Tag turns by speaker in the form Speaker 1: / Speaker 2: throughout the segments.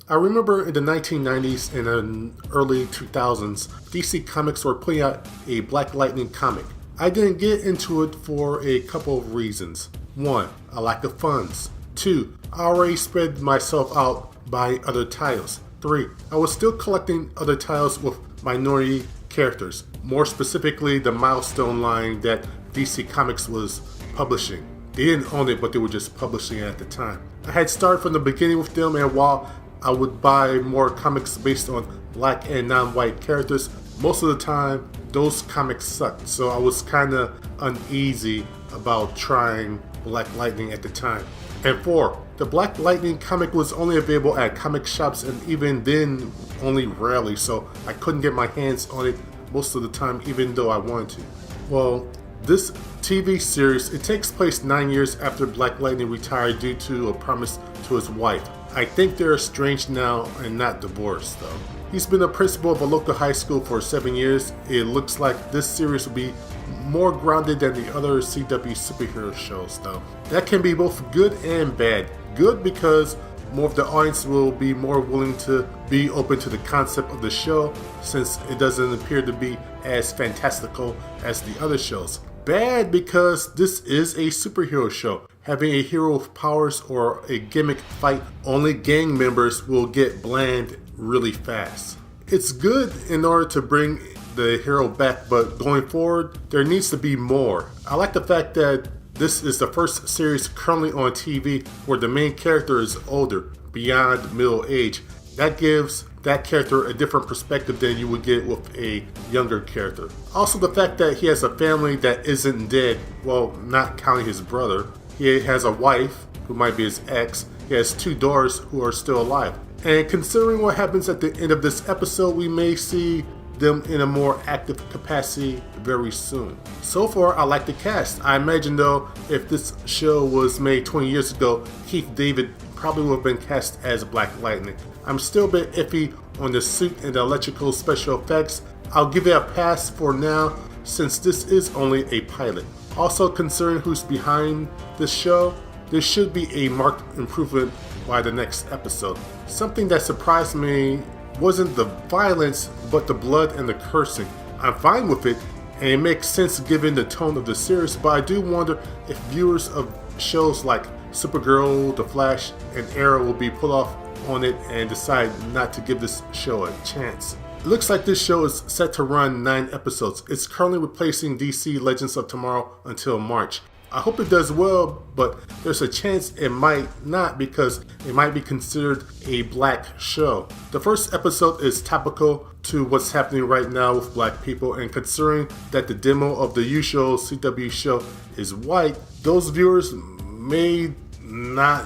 Speaker 1: I remember in the 1990s and early 2000s, DC Comics were putting out a Black Lightning comic. I didn't get into it for a couple of reasons. 1. A lack of funds. 2. I already spread myself out buying other titles. 3. I was still collecting other titles with minority characters, more specifically the Milestone line that DC Comics was publishing. They didn't own it, but they were just publishing it at the time. I had started from the beginning with them, and while I would buy more comics based on black and non-white characters, most of the time those comics sucked, so I was kind of uneasy about trying Black Lightning at the time. And 4. The Black Lightning comic was only available at comic shops, and even then only rarely, so I couldn't get my hands on it most of the time even though I wanted to. Well, this TV series, it takes place 9 years after Black Lightning retired due to a promise to his wife. I think they're estranged now and not divorced though. He's been a principal of a local high school for 7 years. It looks like this series will be more grounded than the other CW superhero shows though. That can be both good and bad. Good because more of the audience will be more willing to be open to the concept of the show since it doesn't appear to be as fantastical as the other shows. Bad because this is a superhero show. Having a hero with powers or a gimmick fight only gang members will get bland really fast. It's good in order to bring the hero back, but going forward, there needs to be more. I like the fact that this is the first series currently on TV where the main character is older, beyond middle age. That gives that character a different perspective than you would get with a younger character. Also the fact that he has a family that isn't dead, well, not counting his brother. He has a wife, who might be his ex. He has 2 daughters who are still alive. And considering what happens at the end of this episode, we may see them in a more active capacity very soon. So far, I like the cast. I imagine though, if this show was made 20 years ago, Keith David probably would have been cast as Black Lightning. I'm still a bit iffy on the suit and the electrical special effects. I'll give it a pass for now since this is only a pilot. Also considering who's behind this show, there should be a marked improvement by the next episode. Something that surprised me wasn't the violence, but the blood and the cursing. I'm fine with it, and it makes sense given the tone of the series, but I do wonder if viewers of shows like Supergirl, The Flash, and Arrow will be put off on it and decide not to give this show a chance. It looks like this show is set to run 9 episodes. It's currently replacing DC Legends of Tomorrow until March. I hope it does well, but there's a chance it might not because it might be considered a black show. The first episode is topical to what's happening right now with black people, and considering that the demo of the usual CW show is white, those viewers may not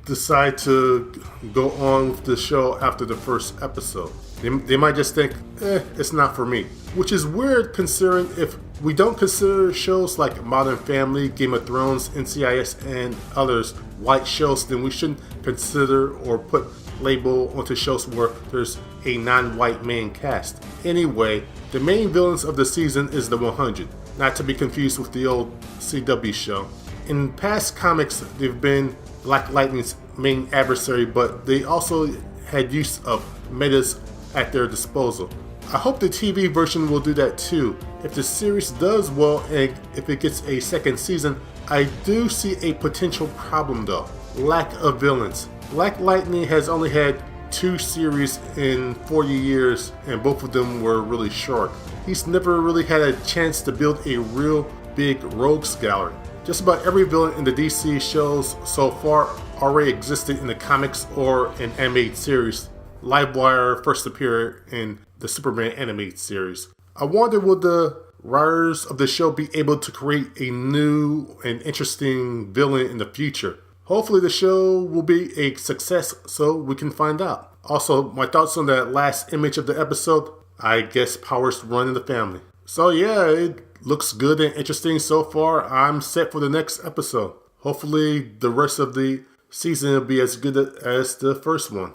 Speaker 1: decide to go on with the show after the first episode. They might just think, it's not for me. Which is weird considering if we don't consider shows like Modern Family, Game of Thrones, NCIS, and others white shows, then we shouldn't consider or put label onto shows where there's a non-white main cast. Anyway, the main villains of the season is the 100, not to be confused with the old CW show. In past comics, they've been Black Lightning's main adversary, but they also had use of metas at their disposal. I hope the TV version will do that too. If the series does well and if it gets a second season, I do see a potential problem though. Lack of villains. Black Lightning has only had 2 series in 40 years and both of them were really short. He's never really had a chance to build a real big rogues gallery. Just about every villain in the DC shows so far already existed in the comics or an animated series. Livewire first appeared in the Superman animated series. I wonder will the writers of the show be able to create a new and interesting villain in the future. Hopefully the show will be a success so we can find out. Also, my thoughts on that last image of the episode, I guess powers run in the family. So yeah, it looks good and interesting so far. I'm set for the next episode. Hopefully the rest of the season will be as good as the first one.